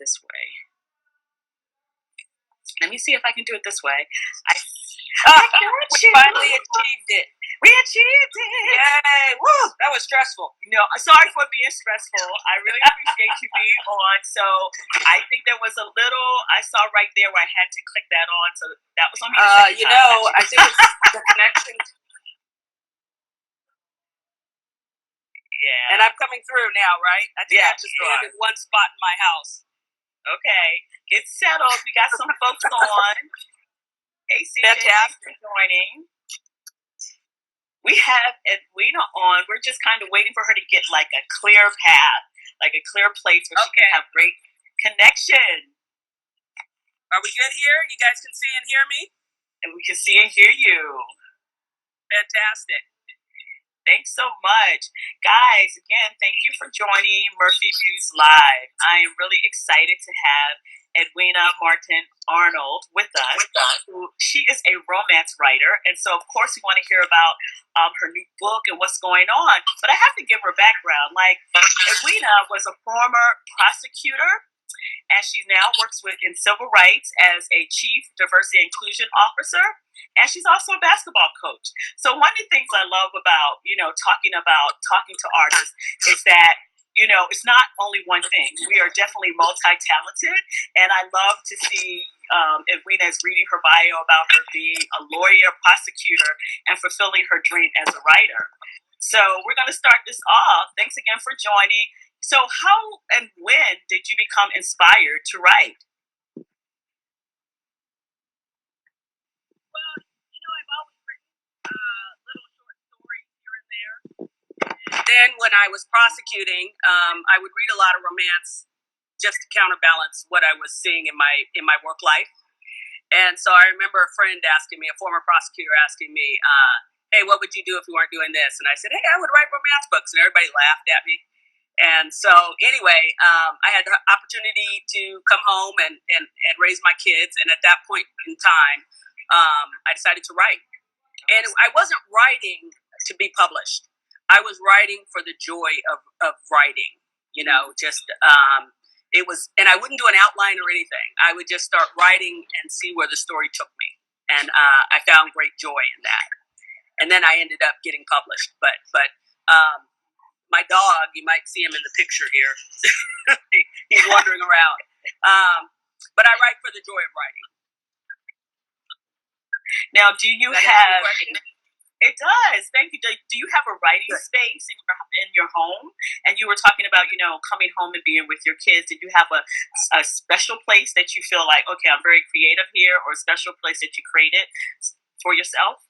this way. Let me see if I can do it this way. We finally achieved it. We achieved it. Yay. Woo, that was stressful. No, sorry for being stressful. I really appreciate you being on. So I think there was a little, I saw right there where I had to click that on. So that was on me. I think it's the connection. Yeah. And I'm coming through now, right? I think I have to stand in one spot in my house. Okay. Get settled. We got some folks on. Hey, CJ, thanks for joining. We have Edwina on. We're just kind of waiting for her to get like a clear path, like a clear place where she can have great connection. Are we good here? You guys can see and hear me? And we can see and hear you. Fantastic. Thanks so much. Guys, again, thank you for joining Murphy Muse Live. I am really excited to have Edwina Martin-Arnold with us. She is a romance writer, and so, of course, we want to hear about her new book and what's going on. But I have to give her background. Like, Edwina was a former prosecutor, and she now works in civil rights as a chief diversity and inclusion officer, and she's also a basketball coach. So one of the things I love about, talking to artists is that, it's not only one thing. We are definitely multi-talented, and I love to see Edwina is reading her bio about her being a lawyer, prosecutor, and fulfilling her dream as a writer. So we're going to start this off. Thanks again for joining. So how and when did you become inspired to write? Well, I've always written little short stories here and there. And then when I was prosecuting, I would read a lot of romance just to counterbalance what I was seeing in my work life. And so I remember a friend asking me, a former prosecutor asking me, hey, what would you do if you weren't doing this? And I said, hey, I would write romance books. And everybody laughed at me. And so anyway, I had the opportunity to come home and raise my kids. And at that point in time, I decided to write. And I wasn't writing to be published. I was writing for the joy of writing, it was, and I wouldn't do an outline or anything. I would just start writing and see where the story took me. And I found great joy in that. And then I ended up getting published. But my dog, you might see him in the picture here. He's wandering around. But I write for the joy of writing. Now, do you have... It does. Thank you. Do you have a writing space in your home? And you were talking about, coming home and being with your kids. Did you have a special place that you feel like, okay, I'm very creative here, or a special place that you created for yourself?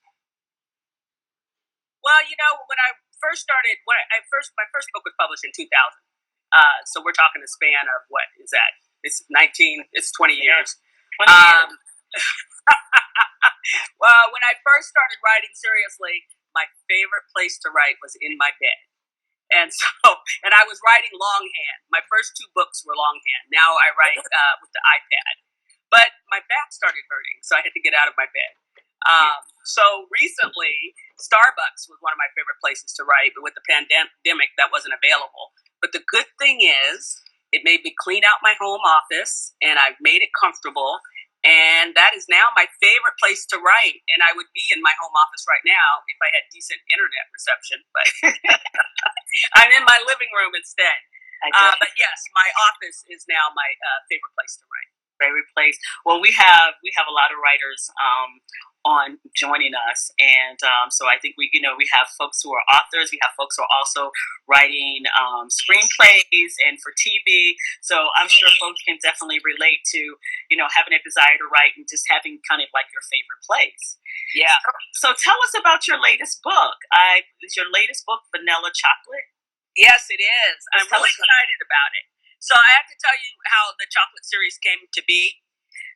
Well, when I first started, my first book was published in 2000. So we're talking a span of, what is that? It's 20 years. 20 years. Well, when I first started writing seriously, my favorite place to write was in my bed. And I was writing longhand. My first two books were longhand. Now I write with the iPad. But my back started hurting, so I had to get out of my bed. So recently, Starbucks was one of my favorite places to write, but with the pandemic, that wasn't available. But the good thing is, it made me clean out my home office, and I've made it comfortable. And that is now my favorite place to write. And I would be in my home office right now if I had decent internet reception. But I'm in my living room instead. But yes, my office is now my favorite place to write. Favorite place. Well, we have a lot of writers on joining us, and so I think we have folks who are authors. We have folks who are also writing screenplays and for TV. So I'm sure folks can definitely relate to having a desire to write and just having kind of like your favorite place. Yeah. So tell us about your latest book. Is your latest book Vanilla Chocolate? Yes, it is. I'm really excited about it. So I have to tell you how the chocolate series came to be.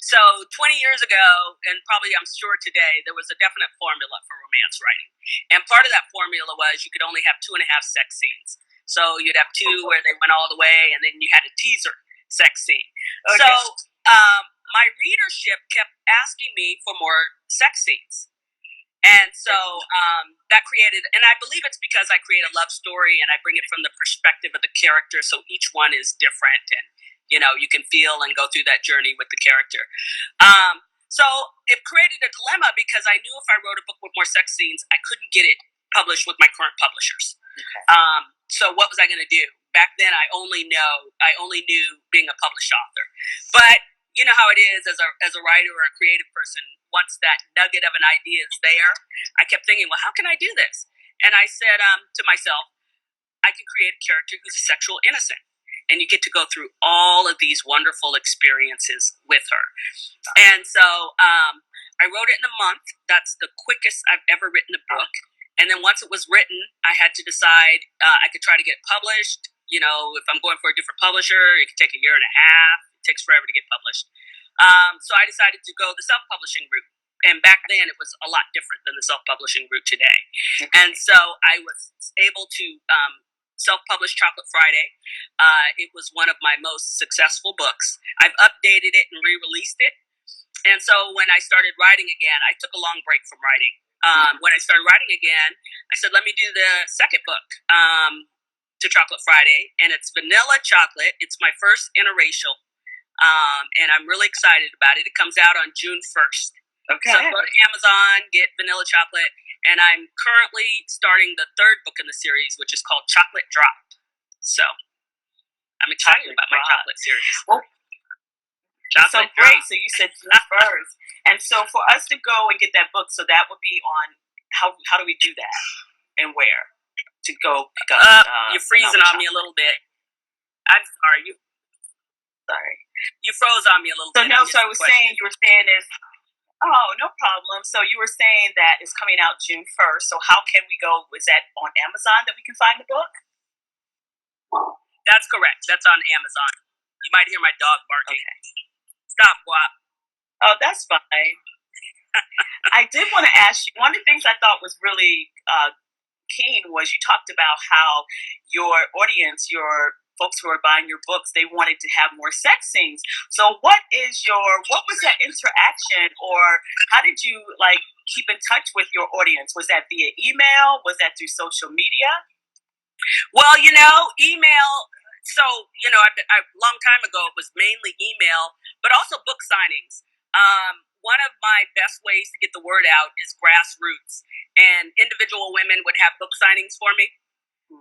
So 20 years ago, and probably I'm sure today, there was a definite formula for romance writing. And part of that formula was you could only have 2.5 sex scenes. So you'd have 2 where they went all the way, and then you had a teaser sex scene. Okay. So my readership kept asking me for more sex scenes. And so that created, and I believe it's because I create a love story and I bring it from the perspective of the character, so each one is different. And, you can feel and go through that journey with the character. So it created a dilemma because I knew if I wrote a book with more sex scenes, I couldn't get it published with my current publishers. Okay. So what was I going to do? Back then, I only knew being a published author. But you know how it is as a writer or a creative person. Once that nugget of an idea is there, I kept thinking, well, how can I do this? And I said to myself, I can create a character who's a sexual innocent. And you get to go through all of these wonderful experiences with her. And so I wrote it in a month. That's the quickest I've ever written a book. And then once it was written, I had to decide I could try to get it published. If I'm going for a different publisher, it could take a year and a half. It takes forever to get published. So I decided to go the self-publishing route. And back then, it was a lot different than the self-publishing route today. Okay. And so I was able to self-publish Chocolate Friday. It was one of my most successful books. I've updated it and re-released it. And so when I started writing again, I took a long break from writing. When I started writing again, I said, let me do the second book to Chocolate Friday. And it's Vanilla Chocolate. It's my first interracial. And I'm really excited about it. It comes out on June 1st. Okay. So go to Amazon, get Vanilla Chocolate. And I'm currently starting the third book in the series, which is called Chocolate Drop. So I'm excited about my chocolate series. Well, so great. So you said June 1st. And so for us to go and get that book, so that would be on, how do we do that? And where? To go pick up. You're freezing on me a little bit. I'm sorry. Sorry. You froze on me a little bit. So I was saying, you were saying is, oh, no problem. So you were saying that it's coming out June 1st. So how can we go? Is that on Amazon that we can find the book? That's correct. That's on Amazon. You might hear my dog barking. Okay. Stop, Guap. Oh, that's fine. I did want to ask you, one of the things I thought was really keen was you talked about how your audience, your folks who are buying your books, they wanted to have more sex scenes. So what was that interaction, or how did you keep in touch with your audience? Was that via email? Was that through social media? Well, email. So, a long time ago, it was mainly email, but also book signings. One of my best ways to get the word out is grassroots, and individual women would have book signings for me.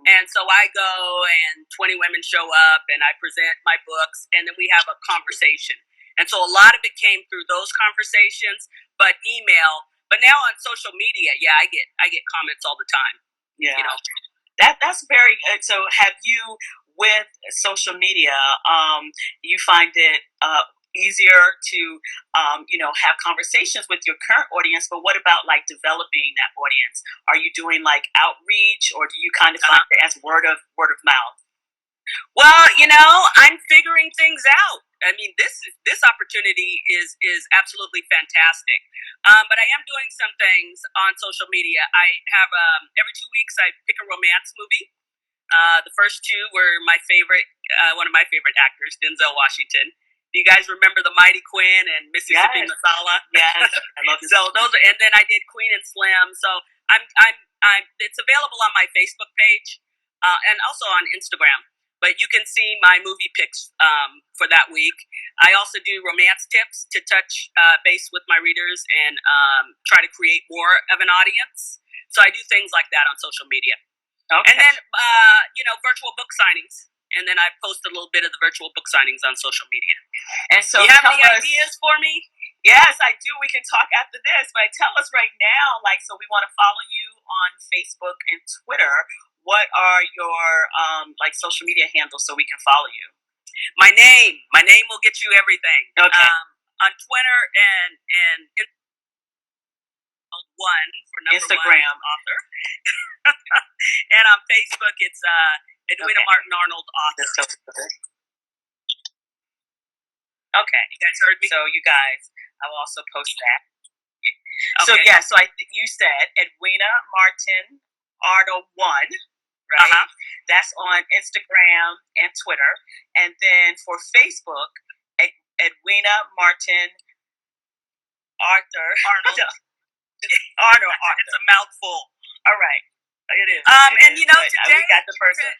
And so I go and 20 women show up and I present my books, and then we have a conversation. And so a lot of it came through those conversations, but email. But now on social media, yeah, I get comments all the time. Yeah. That's very good. So have you, with social media, you find it easier to have conversations with your current audience, but what about developing that audience? Are you doing outreach, or do you kind of find it as word of mouth? Well, I'm figuring things out. I mean, this opportunity is absolutely fantastic. But I am doing some things on social media. I have every 2 weeks I pick a romance movie. The first two were my favorite, one of my favorite actors, Denzel Washington. Do you guys remember The Mighty Quinn and Mississippi Masala? Yes, I love this. So those, and then I did Queen and Slim. So I'm it's available on my Facebook page and also on Instagram. But you can see my movie picks for that week. I also do romance tips to touch base with my readers and try to create more of an audience. So I do things like that on social media. Okay. And then virtual book signings. And then I post a little bit of the virtual book signings on social media. And so, do you have any ideas for me? Yes, I do. We can talk after this. But tell us right now, so we want to follow you on Facebook and Twitter. What are your social media handles so we can follow you? My name will get you everything. Okay. On Twitter and one for number Instagram one author, and on Facebook it's Edwina Martin-Arnold author. Okay, you guys heard me. So you guys, I will also post that. Okay. So you said Edwina Martin-Arnold 1, right? Uh-huh. That's on Instagram and Twitter, and then for Facebook, Edwina Martin Arnold. It's a mouthful. All right, it is. And today we got the first one.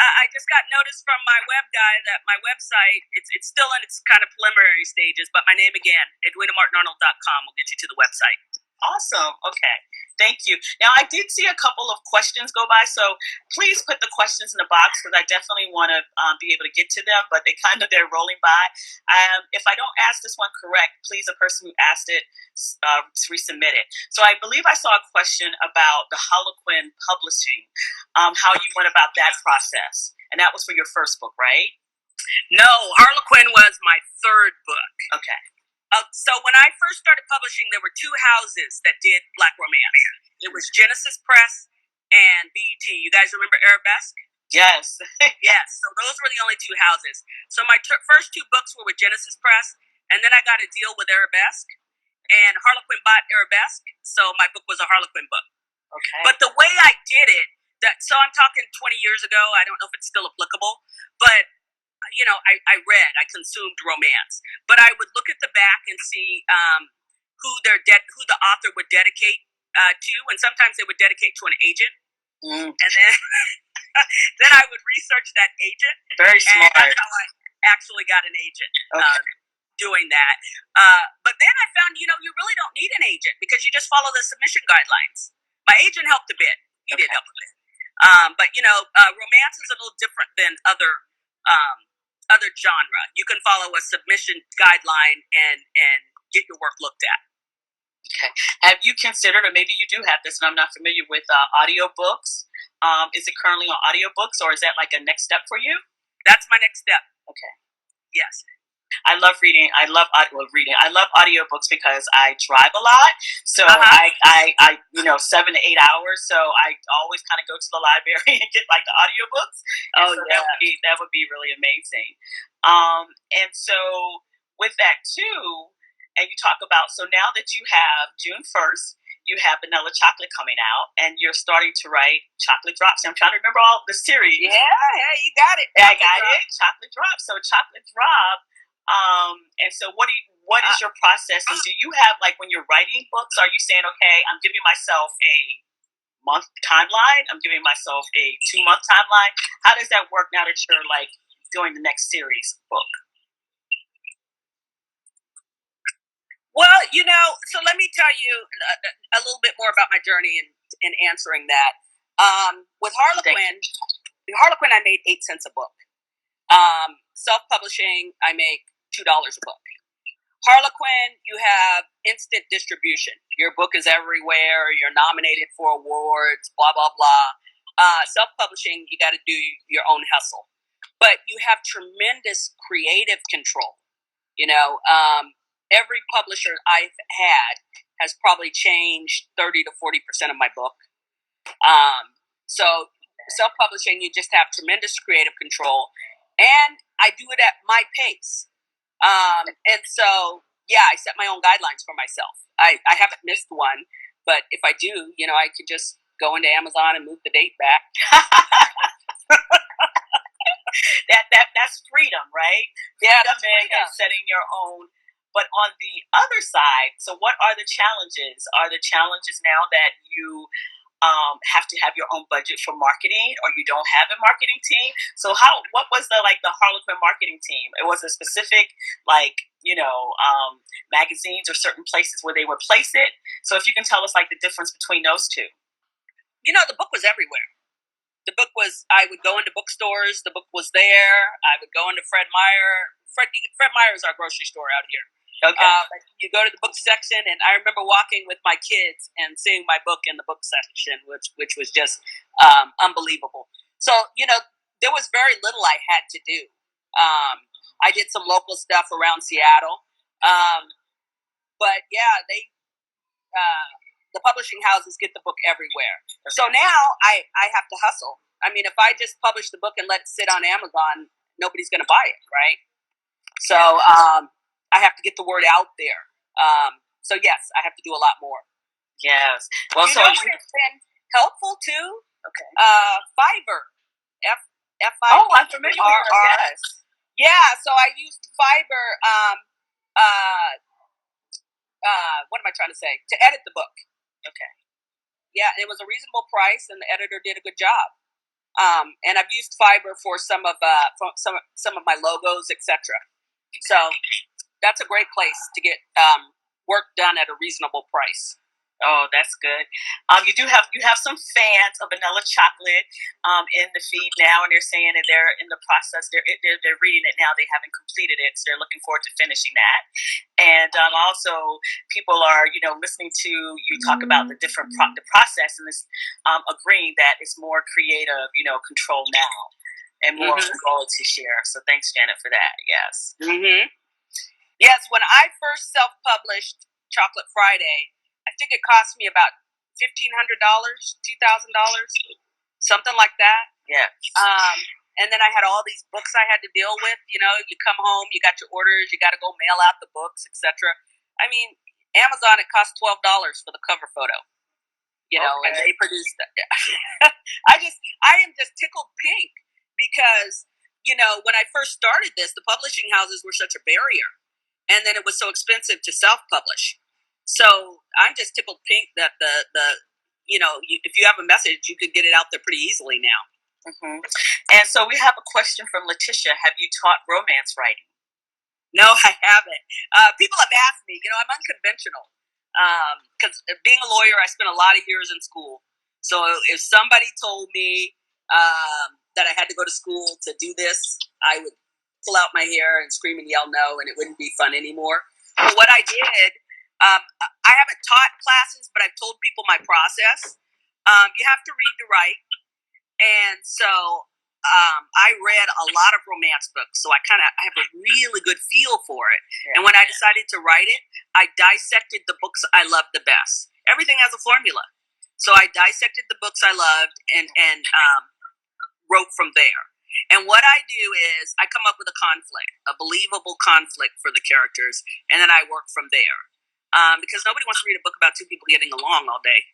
I just got notice from my web guy that my website, it's still in its kind of preliminary stages, but my name again, EdwinaMartin-Arnold.com, will get you to the website. Awesome. Okay. Thank you. Now, I did see a couple of questions go by, so please put the questions in the box because I definitely want to be able to get to them, but they're rolling by. If I don't ask this one correct, please, the person who asked it, resubmit it. So I believe I saw a question about the Harlequin publishing, how you went about that process, and that was for your first book, right? No, Harlequin was my third book. Okay. So when I first started publishing, there were two houses that did Black romance. It was Genesis Press and BET. You guys remember Arabesque? Yes. Yes. So those were the only two houses. So my first two books were with Genesis Press, and then I got a deal with Arabesque, and Harlequin bought Arabesque, so my book was a Harlequin book. Okay. But the way I did it, so I'm talking 20 years ago. I don't know if it's still applicable, but I consumed romance, but I would look at the back and see who the author would dedicate to, and sometimes they would dedicate to an agent, and then then I would research that agent. Very smart. And that's how I actually got an agent doing that. But then I found, you really don't need an agent because you just follow the submission guidelines. My agent helped a bit; he did help a bit, but romance is a little different than other genre. You can follow a submission guideline and get your work looked at. Okay. Have you considered, or maybe you do have this, and I'm not familiar with audiobooks? Is it currently on audiobooks, or is that like a next step for you? That's my next step. Okay. Yes. I love reading. I love audiobooks because I drive a lot. So I 7 to 8 hours. So I always kind of go to the library and get like the audiobooks. That would be really amazing. And so with that too, and you talk about, so now that you have June 1st, you have Vanilla Chocolate coming out, and you're starting to write Chocolate Drops. I'm trying to remember all the series. Yeah, you got it. I got it. Chocolate Drops. So Chocolate Drop. And so what is your process? And do you have, like, when you're writing books, are you saying, okay, I'm giving myself a month timeline, I'm giving myself a 2-month timeline? How does that work now that you're like doing the next series book? Well, so let me tell you a little bit more about my journey in answering that. With Harlequin, I made 8 cents a book. Self-publishing, I make $2 a book. Harlequin, you have instant distribution. Your book is everywhere. You're nominated for awards, blah, blah, blah. Self-publishing, you got to do your own hustle. But you have tremendous creative control. Every publisher I've had has probably changed 30 to 40% of my book. So self-publishing, you just have tremendous creative control. And I do it at my pace. And so, I set my own guidelines for myself. I haven't missed one, but if I do, I could just go into Amazon and move the date back. That's freedom, right? Yeah, that's freedom. And setting your own. But on the other side, so what are the challenges? Are the challenges now that you have to have your own budget for marketing, or you don't have a marketing team? So what was the Harlequin marketing team? It was a specific magazines or certain places where they would place it. So if you can tell us the difference between those two. The book was everywhere. The book was, I would go into bookstores. The book was there. I would go into Fred Meyer. Fred Meyer is our grocery store out here. Okay. You go to the book section, and I remember walking with my kids and seeing my book in the book section, which was just unbelievable. So, there was very little I had to do. I did some local stuff around Seattle. But, the publishing houses get the book everywhere. Okay. So now I have to hustle. I mean, if I just publish the book and let it sit on Amazon, nobody's going to buy it, right? So, I have to get the word out there. So yes, I have to do a lot more. Yes. Well, it's been helpful too. Okay. Fiverr. F-I-V-E-R-R. Oh, I'm familiar with that. Yes. Yeah. So I used Fiverr. What am I trying to say? To edit the book. Okay. Yeah, and it was a reasonable price, and the editor did a good job. And I've used fiber for some of my logos, etc. So that's a great place to get work done at a reasonable price. Oh, that's good. You have some fans of vanilla chocolate in the feed now, and they're saying that they're in the process. They're reading it now. They haven't completed it, so they're looking forward to finishing that. And also, people are listening to you talk about the different the process, and this agreeing that it's more creative, control now, and more royalty share. So thanks, Janet, for that. Yes. Yes. When I first self-published Chocolate Friday, I think it cost me about $1,500, $2,000, something like that. Yeah. And then I had all these books I had to deal with. You come home, you got your orders, you got to go mail out the books, etc. I mean, Amazon, it cost $12 for the cover photo. And they produced that. I am just tickled pink because when I first started this, the publishing houses were such a barrier, and then it was so expensive to self-publish. So I'm just tickled pink that if you have a message, you could get it out there pretty easily now. And so we have a question from Letitia. Have you taught romance writing? No, I haven't. People have asked me. I'm unconventional because being a lawyer, I spent a lot of years in school. So if somebody told me that I had to go to school to do this, I would pull out my hair and scream and yell no, and it wouldn't be fun anymore. But what I did, I haven't taught classes, but I've told people my process. You have to read to write. And so I read a lot of romance books, so I have a really good feel for it. Yeah. And when I decided to write it, I dissected the books I loved the best. Everything has a formula. So I dissected the books I loved and wrote from there. And what I do is I come up with a conflict, a believable conflict for the characters, and then I work from there. Because nobody wants to read a book about two people getting along all day.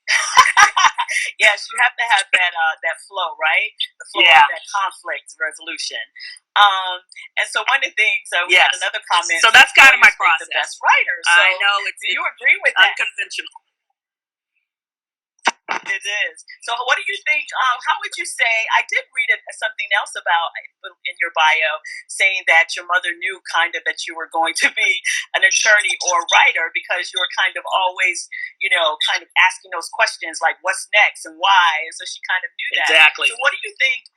Yes, you have to have that flow, right? The flow of that conflict resolution. And so one of the things we had another comment. So that's kind of my process. The best writers. So I know do you agree with that? Unconventional. It is. So what do you think? How would you say? I did read something else about in your bio saying that your mother knew kind of that you were going to be an attorney or a writer because you were kind of always, kind of asking those questions like what's next and why. And so she kind of knew that. Exactly. So what do you think?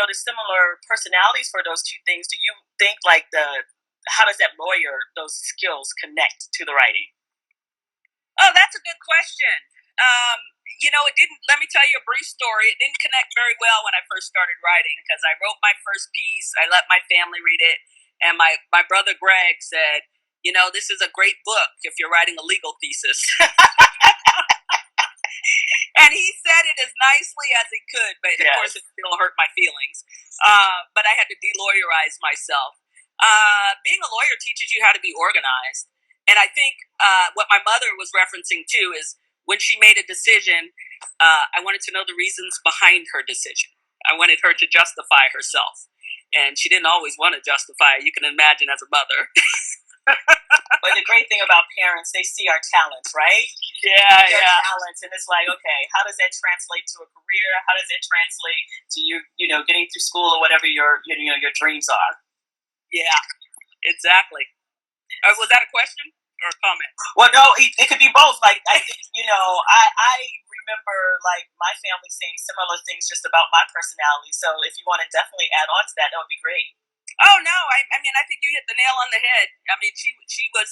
The similar personalities for those two things. Do you think how does that lawyer, those skills connect to the writing? Oh, that's a good question. It didn't, let me tell you a brief story. It didn't connect very well when I first started writing because I wrote my first piece. I let my family read it. And my brother Greg said, this is a great book if you're writing a legal thesis. And he said it as nicely as he could, but of course it still hurt my feelings. But I had to de-lawyerize myself. Being a lawyer teaches you how to be organized. And I think what my mother was referencing too is when she made a decision, I wanted to know the reasons behind her decision. I wanted her to justify herself. And she didn't always want to justify it. You can imagine as a mother. But the great thing about parents, they see our talents, right? Yeah. Talents, and it's like, okay, how does that translate to a career? How does it translate to you, getting through school or whatever your dreams are? Yeah, exactly. Was that a question or a comment? Well, no, it could be both. Like, I think, I remember like my family saying similar things just about my personality. So if you want to definitely add on to that, that would be great. Oh no, I mean I think you hit the nail on the head. I mean she was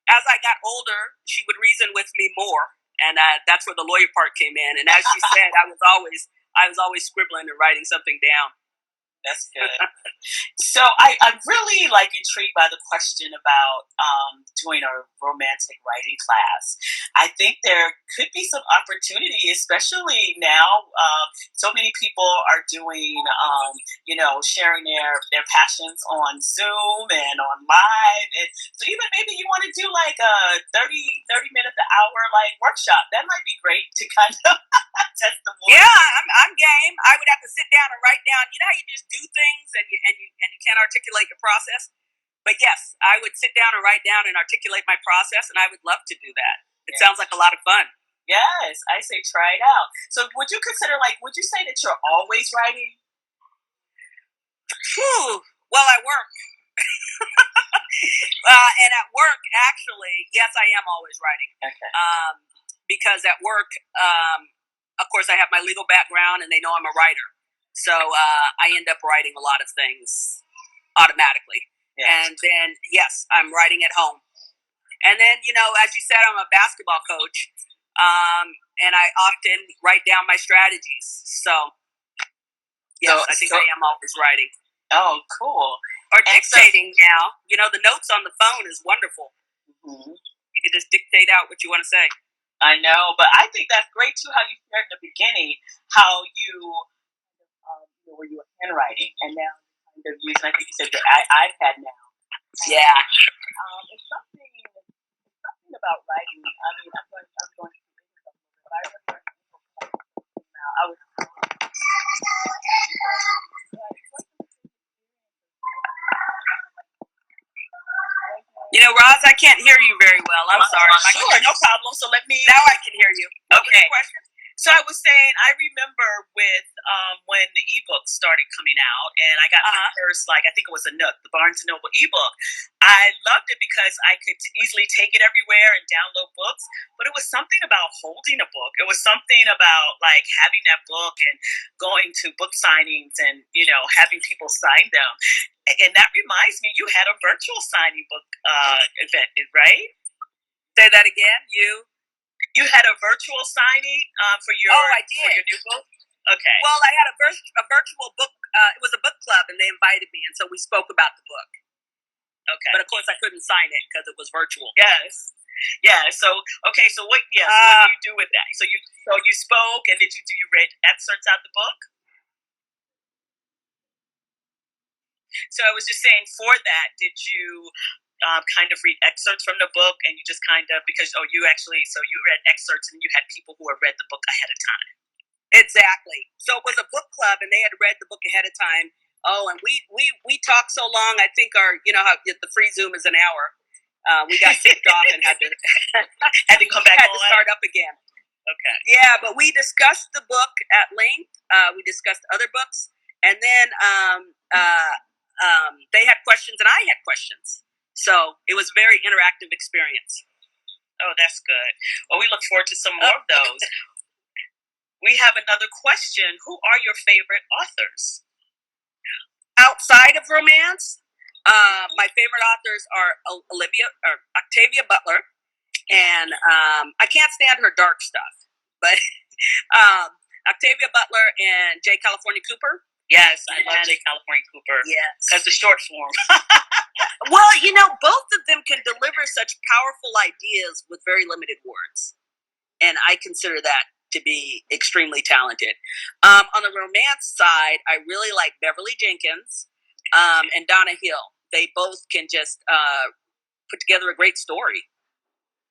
as I got older, she would reason with me more, and that's where the lawyer part came in. And as she said, I was always scribbling and writing something down. That's good. So I'm really intrigued by the question about doing a romantic writing class. I think there could be some opportunity, especially now. So many people are doing, sharing their passions on Zoom and on live. And so even maybe you want to do a 30 minute to hour workshop. That might be great to kind of test the water. Yeah, I'm game. I would have to sit down and write down. You know how you just do things and you can't articulate your process? But yes, I would sit down and write down and articulate my process, and I would love to do that. It sounds like a lot of fun. Yes, I say try it out. So would you consider, like, would you say that you're always writing? Whew. Well, I work. And at work, actually, yes, I am always writing. Okay. Because at work, of course, I have my legal background and they know I'm a writer. So I end up writing a lot of things automatically. Yes. And then, yes, I'm writing at home. And then, as you said, I'm a basketball coach. And I often write down my strategies. So, yes, I think I am always writing. Oh, cool. Or dictating now. The notes on the phone is wonderful. Mm-hmm. You can just dictate out what you want to say. I know, but I think that's great too. How you shared in the beginning, how you were you were handwriting, and now kind of using. I think you said your iPad now. Yeah. It's something about writing. I mean, I'm going to. But I remember now. I was. Roz, I can't hear you very well. I'm sorry. Sure, no problem. So let me. Now I can hear you. Okay. So I was saying, I remember with when the ebook started coming out, and I got my first, I think it was a Nook, the Barnes & Noble ebook. I loved it because I could easily take it everywhere and download books, but it was something about holding a book. It was something about, having that book and going to book signings and, having people sign them. And that reminds me, you had a virtual signing book event, right? Say that again, You had a virtual signing for your I did. For your new book? Okay. Well, I had a virtual book. It was a book club, and they invited me, and so we spoke about the book. Okay. But of course, I couldn't sign it because it was virtual. Yes. Yeah. So okay. So what? Yes. What do you do with that? So you spoke, and did you read excerpts out the book? So I was just saying, for that, did you kind of read excerpts from the book, and you just kind of, because you read excerpts and you had people who had read the book ahead of time. Exactly. So it was a book club, and they had read the book ahead of time. Oh, and we talked so long. I think how the free Zoom is an hour. We got kicked off and had to had to come back. Had to start up again. Okay. Yeah, but we discussed the book at length. We discussed other books, and then they had questions and I had questions. So it was a very interactive experience. Oh, that's good. Well, we look forward to some more of those. We have another question. Who are your favorite authors? Outside of romance, my favorite authors are Octavia Butler, and I can't stand her dark stuff, but Octavia Butler and J. California Cooper. Yes, I love J. California Cooper. Yes. That's the short form. Well, both of them can deliver such powerful ideas with very limited words. And I consider that to be extremely talented. On the romance side, I really like Beverly Jenkins and Donna Hill. They both can just put together a great story.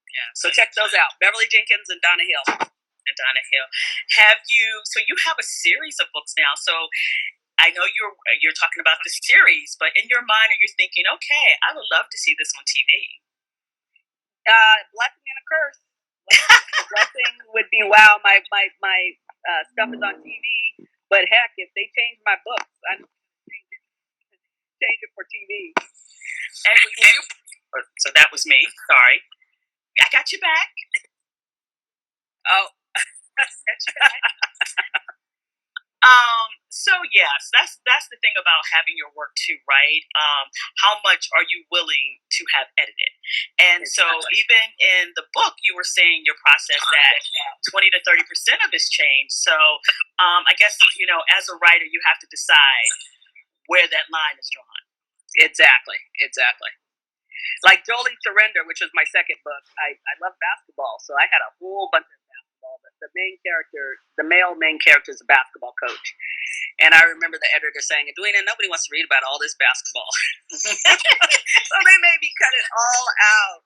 Yeah. So check those out. Beverly Jenkins and Donna Hill. So you have a series of books now. So I know you're talking about the series, but in your mind, are you thinking, okay, I would love to see this on TV? Blessing and a curse. The blessing would be, wow, my stuff is on TV, but heck, if they change my books, I'm change it for TV. So that was me. Sorry, I got you back. Oh. So yes, that's the thing about having your work too, right? How much are you willing to have edited? And exactly. So even in the book, you were saying your process that 20 to 30% of it's changed. So I guess as a writer, you have to decide where that line is drawn. Exactly. Like Jolie Surrender, which was my second book. I love basketball, so I had a whole bunch of basketball. But the male main character is a basketball coach. And I remember the editor saying, Edwina, nobody wants to read about all this basketball. So they made me cut it all out.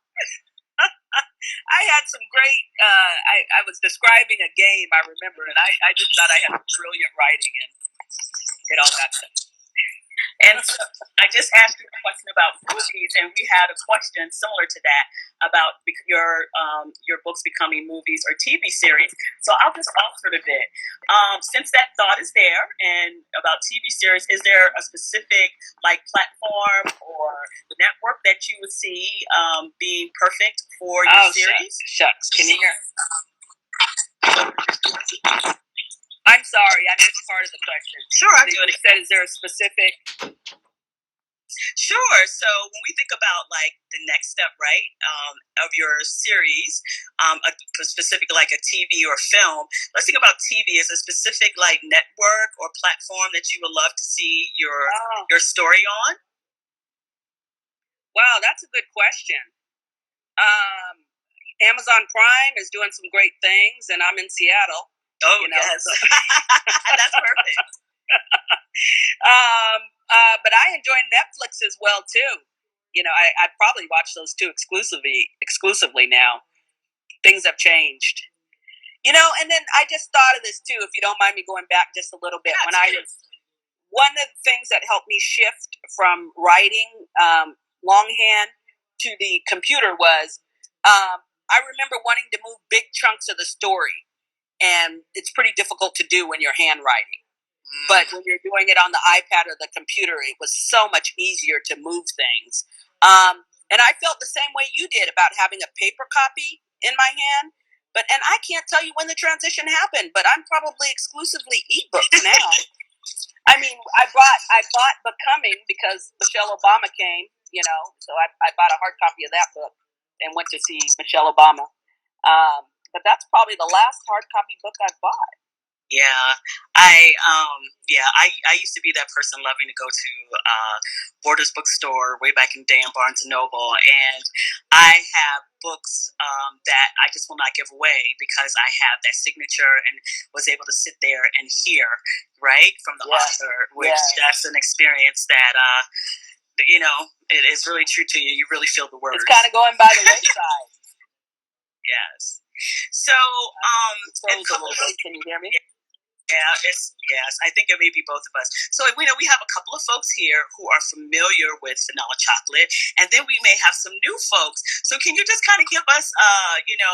I had some great, I was describing a game, I remember, and I just thought I had brilliant writing, and it all got cut. And so I just asked you a question about movies, and we had a question similar to that about your books becoming movies or TV series. So I'll just alter it a bit. Since that thought is there, and about TV series, is there a specific like platform or network that you would see being perfect for your series? Shucks. Can you hear? I'm sorry, I missed part of the question. Sure, I'll do it. You said, is there a specific? Sure. So when we think about like the next step, right, of your series, a specific like a TV or film, let's think about TV as a specific like network or platform that you would love to see your story on. Wow, that's a good question. Amazon Prime is doing some great things, and I'm in Seattle. Oh, yes. So. That's perfect. But I enjoy Netflix as well too. You know, I probably watch those two exclusively now. Things have changed. You know, and then I just thought of this too, if you don't mind me going back just a little bit. One of the things that helped me shift from writing longhand to the computer was I remember wanting to move big chunks of the story. And it's pretty difficult to do when you're handwriting. But when you're doing it on the iPad or the computer, it was so much easier to move things. And I felt the same way you did about having a paper copy in my hand. And I can't tell you when the transition happened, but I'm probably exclusively ebooks now. I mean, I bought Becoming because Michelle Obama came, you know, so I bought a hard copy of that book and went to see Michelle Obama. But that's probably the last hard copy book I bought. Yeah, I used to be that person loving to go to Borders bookstore way back in the day in Barnes and Noble, and I have books that I just will not give away because I have that signature and was able to sit there and hear right from the author, which that's an experience that you know it is really true to you. You really feel the words. It's kind of going by the wayside. Yes. So, can you hear me? Yeah, yes. I think it may be both of us. So, we have a couple of folks here who are familiar with vanilla chocolate, and then we may have some new folks. So, can you just kind of give us,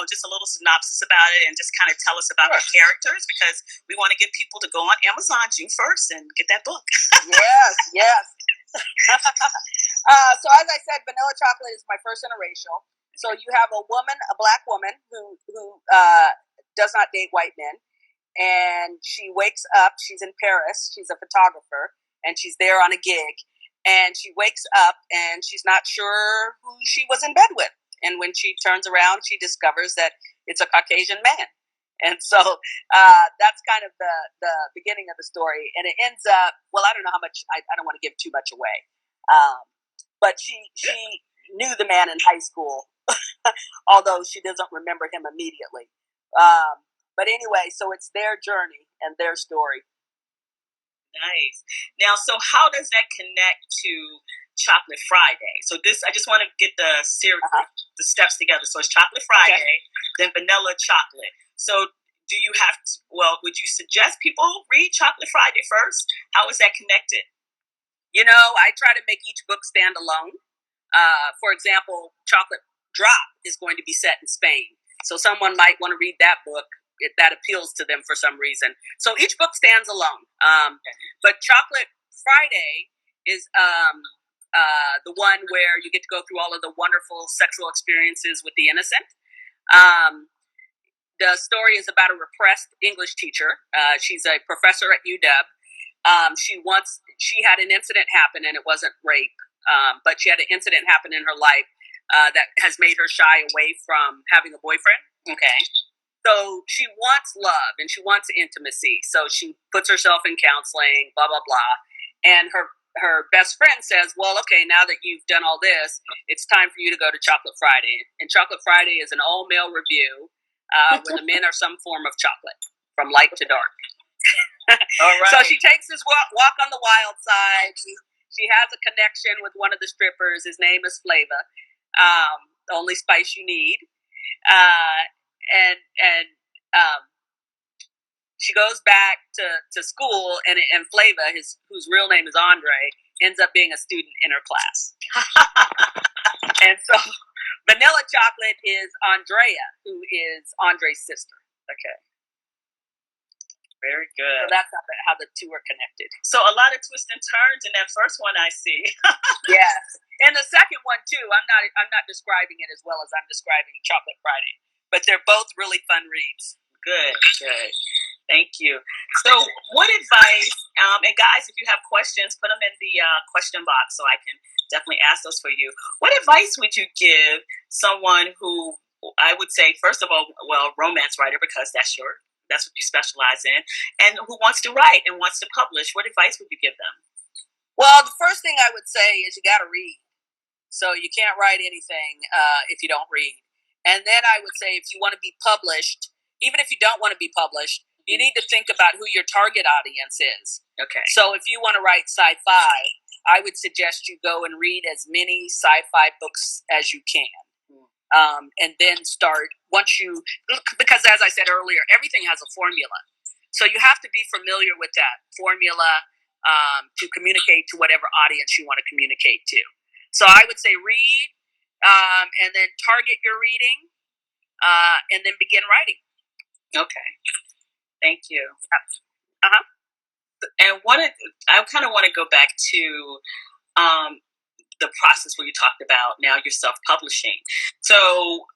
just a little synopsis about it, and just kind of tell us about the characters, because we want to get people to go on Amazon June 1st and get that book. Yes. So, as I said, vanilla chocolate is my first interracial. So you have a black woman who does not date white men, and she wakes up. She's in Paris. She's a photographer, and she's there on a gig. And she wakes up, and she's not sure who she was in bed with. And when she turns around, she discovers that it's a Caucasian man. And so that's kind of the beginning of the story. And it ends up, well, I don't know how much. I don't want to give too much away, but she knew the man in high school. Although she doesn't remember him immediately. But anyway, so it's their journey and their story. Nice. Now, so how does that connect to Chocolate Friday? So I just want to get the the steps together. So it's Chocolate Friday, then Vanilla Chocolate. So do you would you suggest people read Chocolate Friday first? How is that connected? You know, I try to make each book stand alone. For example, Chocolate Drop is going to be set in Spain. So someone might want to read that book. That appeals to them for some reason. So each book stands alone. But Chocolate Friday is the one where you get to go through all of the wonderful sexual experiences with the innocent. The story is about a repressed English teacher. She's a professor at UW. She had an incident happen, and it wasn't rape, but she had an incident happen in her life that has made her shy away from having a boyfriend. Okay. So she wants love and she wants intimacy. So she puts herself in counseling, blah, blah, blah. And her best friend says, well, okay, now that you've done all this, it's time for you to go to Chocolate Friday. And Chocolate Friday is an all-male review where the men are some form of chocolate, from light to dark. All right. So she takes this walk on the wild side. She has a connection with one of the strippers. His name is Flava. The only spice you need. And she goes back to school, and Flava, whose real name is Andre, ends up being a student in her class. And so vanilla chocolate is Andrea, who is Andre's sister. Okay. Very good. So that's how the two are connected. So a lot of twists and turns in that first one, I see. Yes. And the second one too, I'm not describing it as well as I'm describing Chocolate Friday. But they're both really fun reads. Good. Thank you. So what advice, and guys, if you have questions, put them in the question box so I can definitely ask those for you. What advice would you give someone who, I would say, first of all, well, romance writer, because that's what you specialize in, and who wants to write and wants to publish? What advice would you give them? Well, the first thing I would say is you got to read. So you can't write anything if you don't read. And then I would say if you want to be published, even if you don't want to be published, you need to think about who your target audience is. Okay. So if you want to write sci-fi, I would suggest you go and read as many sci-fi books as you can. And then start, because as I said earlier, everything has a formula. So you have to be familiar with that formula to communicate to whatever audience you want to communicate to. So I would say read, and then target your reading, and then begin writing. Okay. Thank you. Uh-huh. And I kind of want to go back to the process where you talked about now you're self-publishing. So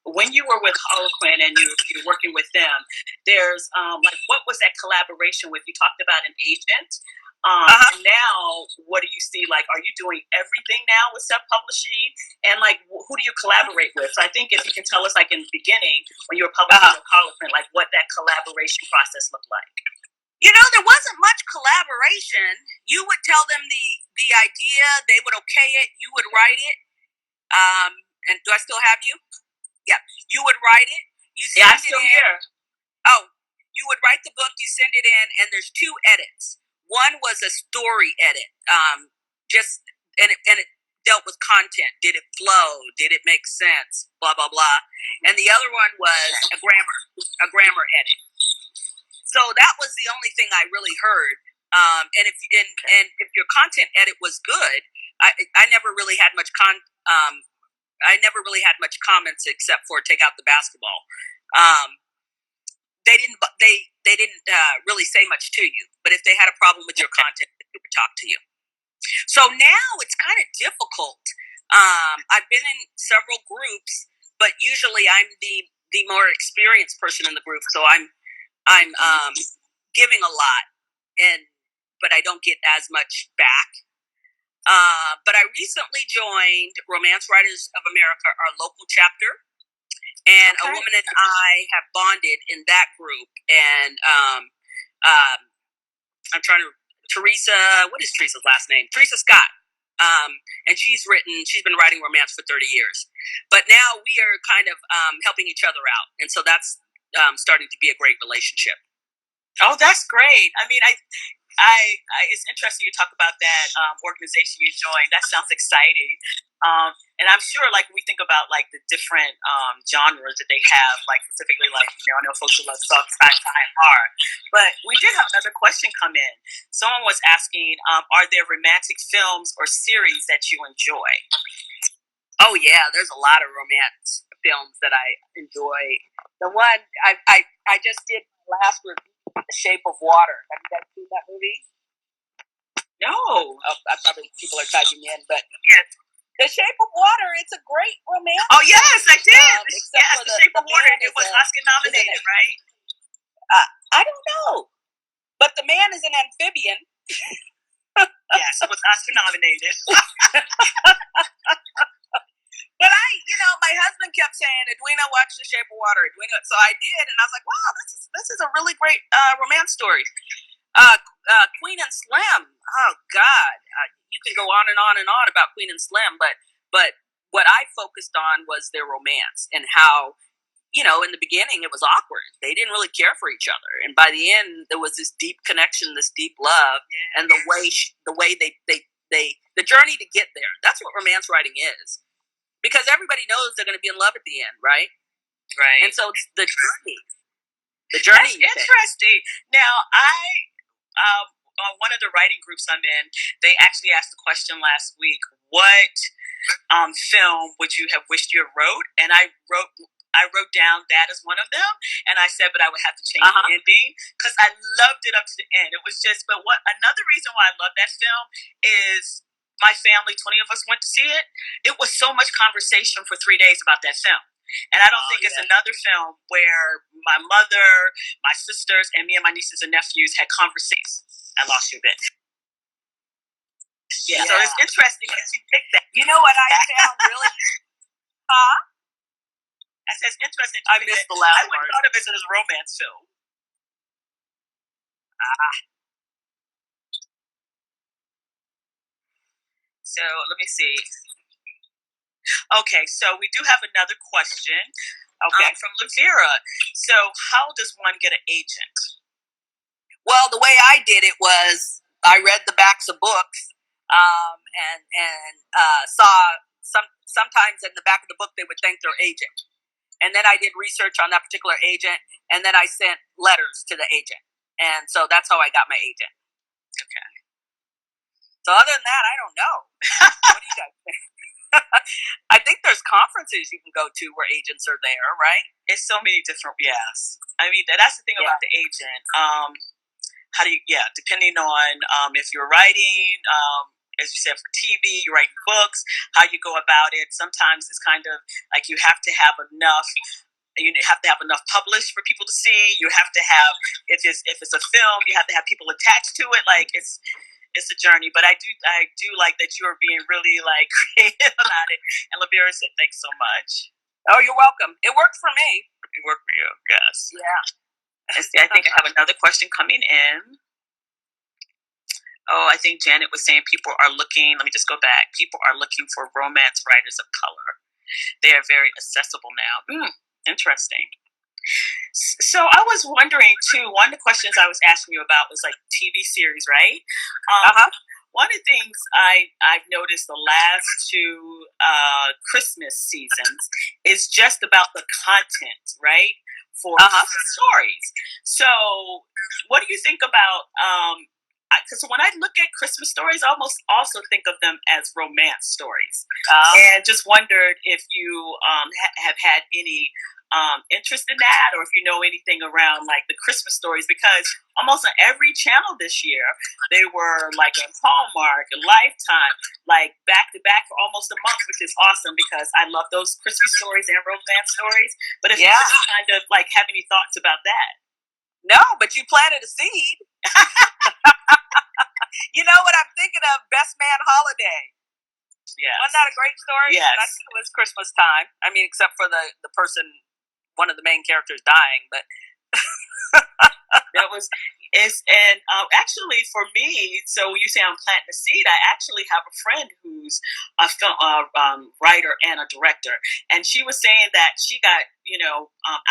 when you were with Harlequin and you're working with them, there's like, what was that collaboration with? You talked about an agent. And now, what do you see? Like, are you doing everything now with self-publishing? And like, who do you collaborate with? So I think if you can tell us, like in the beginning, when you were publishing with Harlequin, like what that collaboration process looked like. You know, there wasn't much collaboration. You would tell them the idea, they would okay it, you would write it. And do I still have you? Yeah. You would write it. You send I'm still here. Oh, you would write the book, you send it in, and there's 2 edits. One was a story edit, and it dealt with content. Did it flow? Did it make sense? Blah blah blah. And the other one was a grammar edit. So that was the only thing I really heard. And if your content edit was good, I never really had much comments except for take out the basketball. They didn't really say much to you, but if they had a problem with your content, they would talk to you. So now it's kind of difficult. I've been in several groups, but usually I'm the more experienced person in the group, so I'm giving a lot, but I don't get as much back. But I recently joined Romance Writers of America, our local chapter. And a woman and I have bonded in that group. And I'm trying to, what is Teresa's last name? Teresa Scott. And she's been writing romance for 30 years. But now we are kind of helping each other out. And so that's starting to be a great relationship. Oh, that's great. I mean, I it's interesting you talk about that organization you joined. That sounds exciting. And I'm sure, like, we think about, like, the different genres that they have, like, specifically, like, I know folks who love soft, sci-fi, and horror. But we did have another question come in. Someone was asking, are there romantic films or series that you enjoy? Oh, yeah, there's a lot of romance films that I enjoy. The one I just did last review, The Shape of Water. Have you guys seen that movie? No. Oh, probably people are typing in, but yeah. The Shape of Water, it's a great romance. Oh, yes, I did. Yes, The Shape of Water. It was Oscar nominated, right? I don't know. But the man is an amphibian. Yes, it was Oscar nominated. But my husband kept saying, Edwina, watch The Shape of Water. Edwina. So I did, and I was like, wow, this is a really great romance story. Queen and Slim. Oh God, you can go on and on and on about Queen and Slim, but what I focused on was their romance and how, in the beginning it was awkward. They didn't really care for each other, and by the end there was this deep connection, this deep love, and the way they the journey to get there. That's what romance writing is, because everybody knows they're going to be in love at the end, right? Right. And so it's the journey. The journey. That's interesting. Now, one of the writing groups I'm in, they actually asked the question last week, what film would you have wished you had wrote? And I wrote down that as one of them, and I said, but I would have to change the ending because I loved it up to the end. It was just, but what another reason why I love that film is my family, 20 of us went to see it. It was so much conversation for 3 days about that film. And I don't think it's another film where my mother, my sisters, and me and my nieces and nephews had conversations. I lost you a bit. Yeah. So it's interesting that you picked that. You know what I found really? I said it's interesting. I missed the last part. I wouldn't thought of it as a romance film. So let me see. Okay, so we do have another question. Okay, from Lavera. So, how does one get an agent? Well, the way I did it was I read the backs of books, and saw sometimes in the back of the book they would thank their agent, and then I did research on that particular agent, and then I sent letters to the agent, and so that's how I got my agent. Okay. So other than that, I don't know. What do you guys think? I think there's conferences you can go to where agents are there, right? It's so many different, yes. I mean, that's the thing about the agent. How do you, depending on if you're writing, as you said, for TV, you're writing books, how you go about it. Sometimes it's kind of like you have to have enough published for people to see. You have to have, if it's a film, you have to have people attached to it. Like it's a journey, but I do like that you are being really like creative about it. And Lavera said, "Thanks so much." Oh, you're welcome. It worked for me. It worked for you, yes. Yeah. I think I have another question coming in. Oh, I think Janet was saying people are looking. Let me just go back. People are looking for romance writers of color. They are very accessible now. Interesting. So I was wondering too. One of the questions I was asking you about was like TV series, right? One of the things I've noticed the last two Christmas seasons is just about the content, right? For stories. So, what do you think about? Because when I look at Christmas stories, I almost also think of them as romance stories, and just wondered if you have had any interest in that, or if you know anything around like the Christmas stories, because almost on every channel this year they were like on Hallmark and Lifetime, like back to back for almost a month, which is awesome because I love those Christmas stories and romance stories. But if you just kind of like have any thoughts about that? No, but you planted a seed. You know what I'm thinking of? Best Man Holiday. Yeah, wasn't that a great story? Yes. And I think it was Christmas time. I mean, except for the person, one of the main characters dying, but actually for me. So when you say I'm planting a seed, I actually have a friend who's a film writer and a director, and she was saying that she got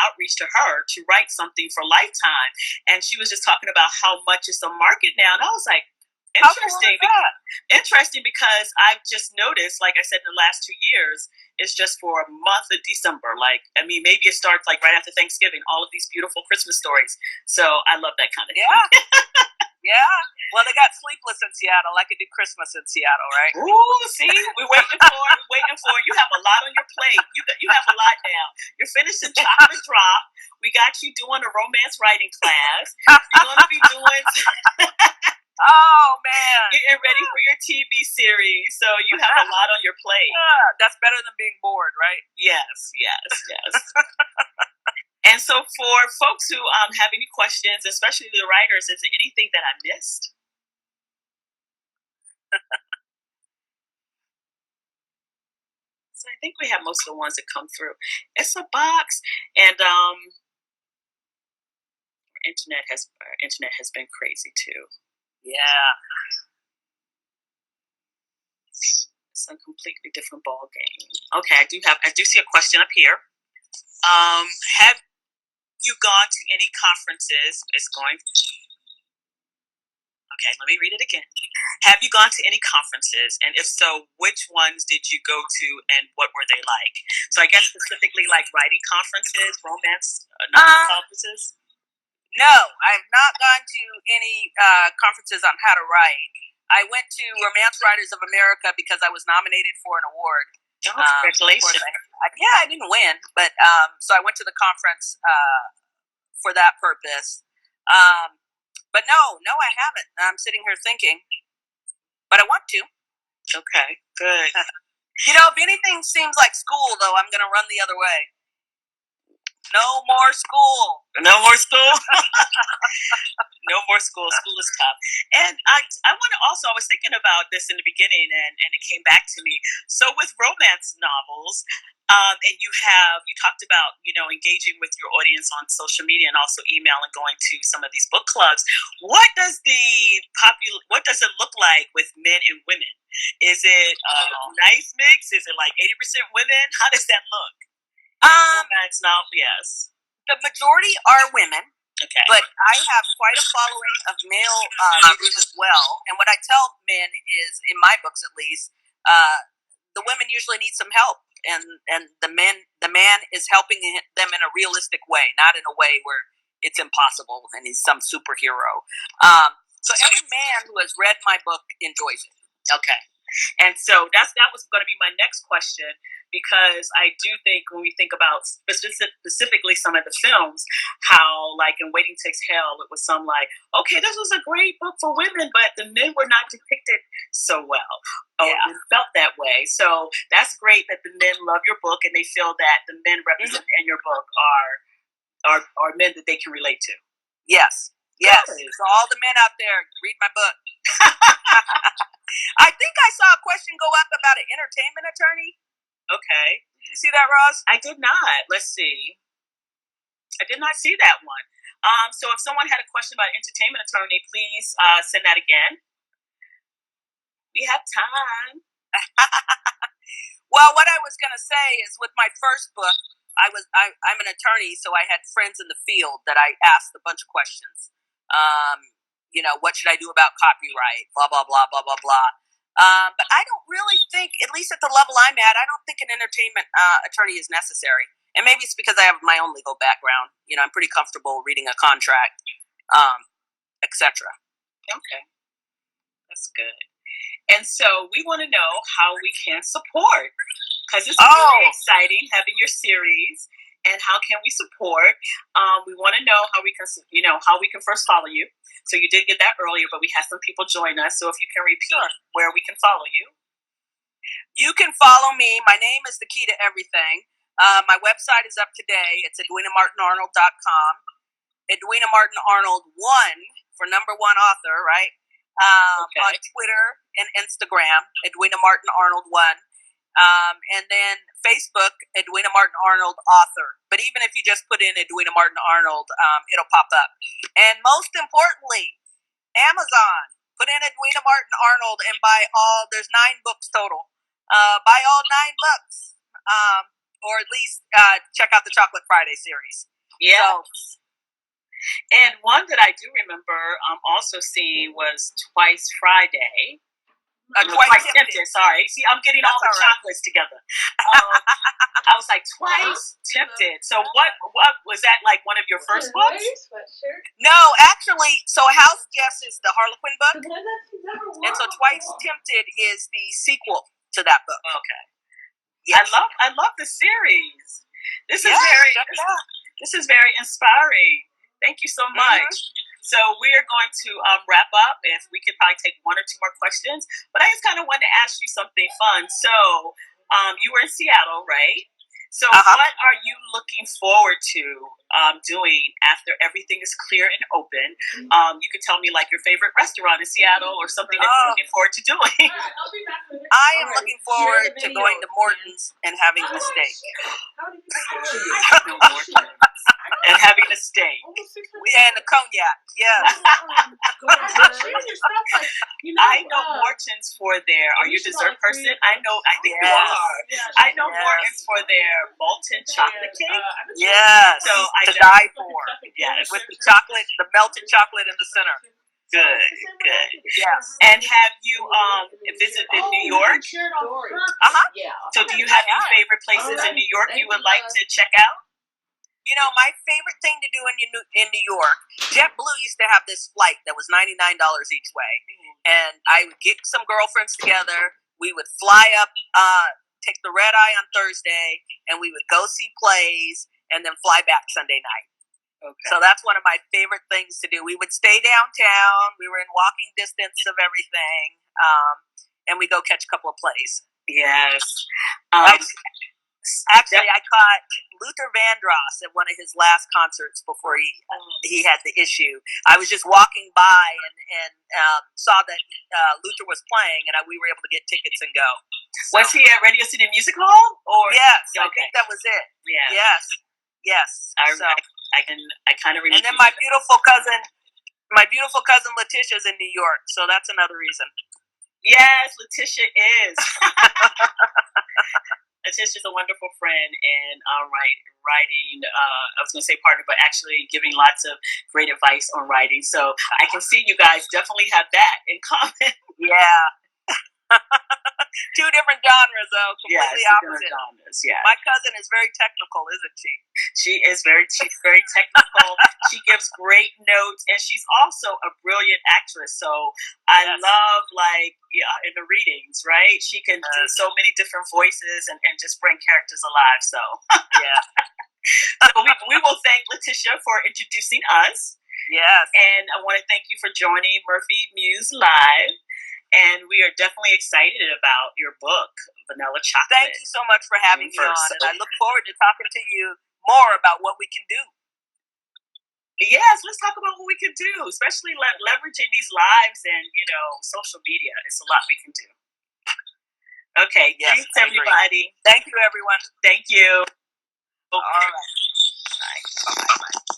outreach to her to write something for Lifetime, and she was just talking about how much it's the market now, and I was like, interesting because I've just noticed, like I said, in the last 2 years, it's just for a month of December. Like, I mean, maybe it starts like right after Thanksgiving, all of these beautiful Christmas stories. So I love that kind of thing. Yeah. Well, they got Sleepless in Seattle. I could do Christmas in Seattle, right? Ooh, see, we're waiting for it. You have a lot on your plate. You have a lot now. You're finishing Chocolate Drop. We got you doing a romance writing class. You're going to be doing... Oh, man. Getting ready for your TV series. So you have a lot on your plate. That's better than being bored, right? Yes. And so for folks who have any questions, especially the writers, is there anything that I missed? So I think we have most of the ones that come through. It's a box. And our internet has been crazy too. Yeah. It's a completely different ball game. Okay, I do see a question up here. Have you gone to any conferences? Okay, let me read it again. Have you gone to any conferences? And if so, which ones did you go to and what were they like? So I guess specifically like writing conferences, romance, conferences. No, I have not gone to any conferences on how to write. I went to Romance Writers of America because I was nominated for an award. Congratulations. I didn't win, but so I went to the conference for that purpose. But no, I haven't. I'm sitting here thinking, but I want to. Okay, good. If anything seems like school, though, I'm going to run the other way. No more school. No more school. No more school. School is tough. And I want to also, I was thinking about this in the beginning and it came back to me. So with romance novels, and you talked about, engaging with your audience on social media and also email and going to some of these book clubs. What does it look like with men and women? Is it a nice mix? Is it like 80% women? How does that look? Romance novel, yes. The majority are women. Okay. But I have quite a following of male readers as well. And what I tell men is, in my books at least, the women usually need some help, and the man is helping them in a realistic way, not in a way where it's impossible and he's some superhero. So every man who has read my book enjoys it. Okay. And so that was going to be my next question, because I do think when we think about specifically some of the films, how like in Waiting to Exhale, it was some like, okay, this was a great book for women, but the men were not depicted so well. Yeah. It felt that way. So that's great that the men love your book and they feel that the men represented in your book are men that they can relate to. Yes. Yes. So all the men out there, read my book. I think I saw a question go up about an entertainment attorney. Okay. Did you see that, Roz? I did not. Let's see. I did not see that one. So if someone had a question about entertainment attorney, please send that again. We have time. Well, what I was going to say is, with my first book, I'm an attorney, so I had friends in the field that I asked a bunch of questions. What should I do about copyright? Blah, blah, blah, blah, blah, blah. But I don't really think, at least at the level I'm at, I don't think an entertainment attorney is necessary. And maybe it's because I have my own legal background. I'm pretty comfortable reading a contract, etc. Okay. That's good. And so we want to know how we can support, because it's really exciting having your series. And how can we support? We want to know how we can, how we can first follow you. So you did get that earlier, but we had some people join us. So if you can repeat where we can follow you. You can follow me. My name is the key to everything. My website is up today. It's EdwinaMartin-Arnold.com. Edwina Martin-Arnold 1 for number 1 author, right? On Twitter and Instagram, Edwina Martin-Arnold 1. And then Facebook, Edwina Martin-Arnold author. But even if you just put in Edwina Martin-Arnold, it'll pop up. And most importantly, Amazon. Put in Edwina Martin-Arnold and buy there's 9 books total. Buy all 9 books. Or at least check out the Chocolate Friday series. Yeah. And one that I do remember also seeing was Twice Friday. Twice Tempted. Sorry. See, I'm getting all the chocolates together. I was like, Twice Tempted. So what was that, like one of your first books? No, actually, so House Guest is the Harlequin book. And so Twice Tempted is the sequel to that book. Okay. Yes. I love the series. This is very inspiring. Thank you so much. Mm-hmm. So we are going to wrap up. If we could probably take 1 or 2 more questions, but I just kind of wanted to ask you something fun. So you were in Seattle, right? So what are you looking forward to doing after everything is clear and open? You could tell me like your favorite restaurant in Seattle or something that you're looking forward to doing. I am looking forward to going to Morton's and having a steak. And having a steak. And a cognac, yes. I know Morton's for their, are you a dessert person? I think you are. I know Morton's for their molten chocolate cake. Yes, so to die for. Yes. With the chocolate, the melted chocolate in the center. Good. Yes. And have you visited New York? Yeah. So do you have any favorite places in New York you would like to check out? my favorite thing to do in New York, JetBlue used to have this flight that was $99 each way, and I would get some girlfriends together. We would fly up, take the red eye on Thursday, and we would go see plays, and then fly back Sunday night. Okay. So that's one of my favorite things to do. We would stay downtown. We were in walking distance of everything, and we go catch a couple of plays. Yes. Actually, I caught Luther Vandross at one of his last concerts before he had the issue. I was just walking by and saw that Luther was playing, and we were able to get tickets and go. So, was he at Radio City Music Hall? Or yes, okay. I think that was it. Yeah. Yes. I kind of remember. And then my beautiful cousin Letitia's in New York, so that's another reason. Yes, Letitia is. Letitia's a wonderful friend and writing, I was going to say partner, but actually giving lots of great advice on writing. So I can see you guys definitely have that in common. Yeah. Two different genres, though. Completely opposite. Genres, yeah. My cousin is very technical, isn't she? She's very technical. She gives great notes, and she's also a brilliant actress. So I love, in the readings, right? She can do so many different voices and just bring characters alive. So yeah. So we will thank Letitia for introducing us. Yes. And I want to thank you for joining Murphy Muse Live. And we are definitely excited about your book, Vanilla Chocolate. Thank you so much for having me on. And I look forward to talking to you more about what we can do. Yes, let's talk about what we can do, especially leveraging these lives and, social media. It's a lot we can do. Okay, yes, thanks, everybody. Thank you, everyone. Thank you. All right. Bye. Bye.